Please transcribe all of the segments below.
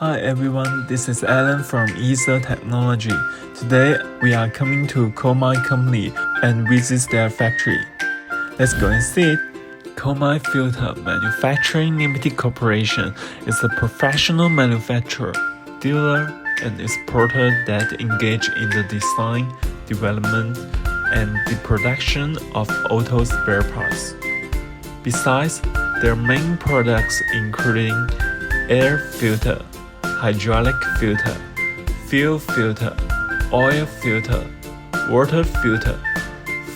Hi everyone, this is Alan from ESA Technology. Today we are coming to Komai Company and visit their factory. Let's go and see it. Komai Filter Manufacturing Limited Corporation is a professional manufacturer, dealer, and exporter that engage in the design, development, and the production of auto spare parts. Besides, their main products including air filter, hydraulic filter, fuel filter, oil filter, water filter,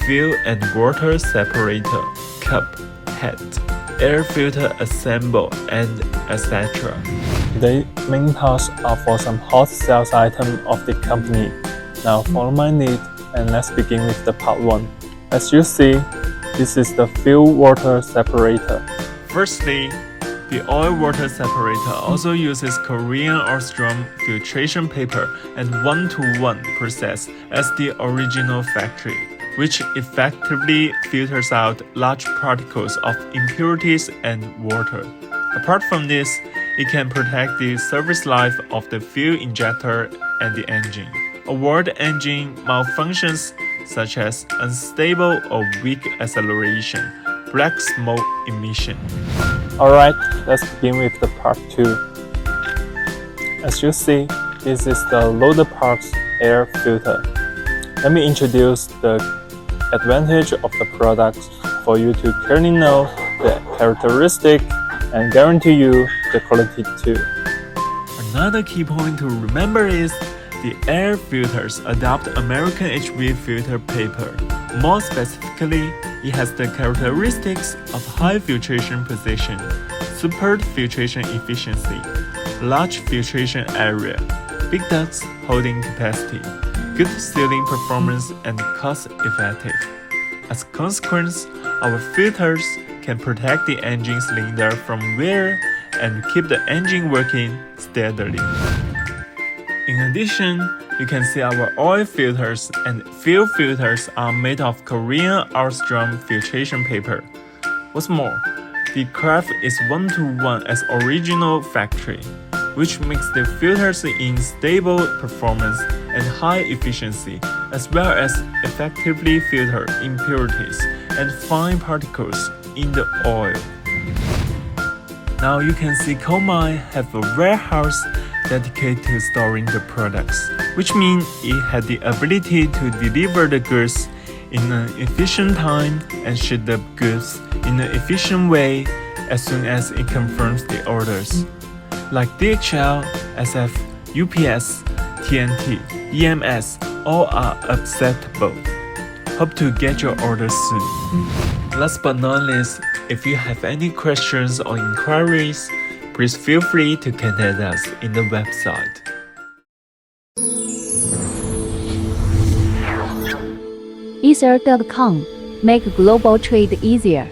fuel and water separator, cup, head, air filter assemble, and etc. Today's main tasks are for some hot sales items of the company. Now follow my lead and let's begin with the part 1. As you see, this is the fuel water separator. Firstly, the oil-water separator also uses Korean Ostrom filtration paper and 1-to-1 process as the original factory, which effectively filters out large particles of impurities and water. Apart from this, it can protect the service life of the fuel injector and the engine, avoid engine malfunctions such as unstable or weak acceleration, black smoke emission. Alright, let's begin with the part 2. As you see, this is the loaded parts air filter. Let me introduce the advantage of the product for you to clearly know the characteristic and guarantee you the quality too. Another key point to remember is the air filters adopt American HV filter paper. More specifically, it has the characteristics of high filtration precision, superb filtration efficiency, large filtration area, big ducts holding capacity, good sealing performance, and cost-effective. As a consequence, our filters can protect the engine cylinder from wear and keep the engine working steadily. In addition, you can see our oil filters and fuel filters are made of Korean Ostrom filtration paper. What's more, the craft is 1-to-1 as original factory, which makes the filters in stable performance and high efficiency, as well as effectively filter impurities and fine particles in the oil. Now you can see Komai have a warehouse dedicated to storing the products, which means it had the ability to deliver the goods in an efficient time and ship the goods in an efficient way as soon as it confirms the orders. Like DHL, SF, UPS, TNT, EMS, all are acceptable. Hope to get your orders soon. Last but not least, if you have any questions or inquiries, please feel free to contact us in the website. Ether.com. Make global trade easier.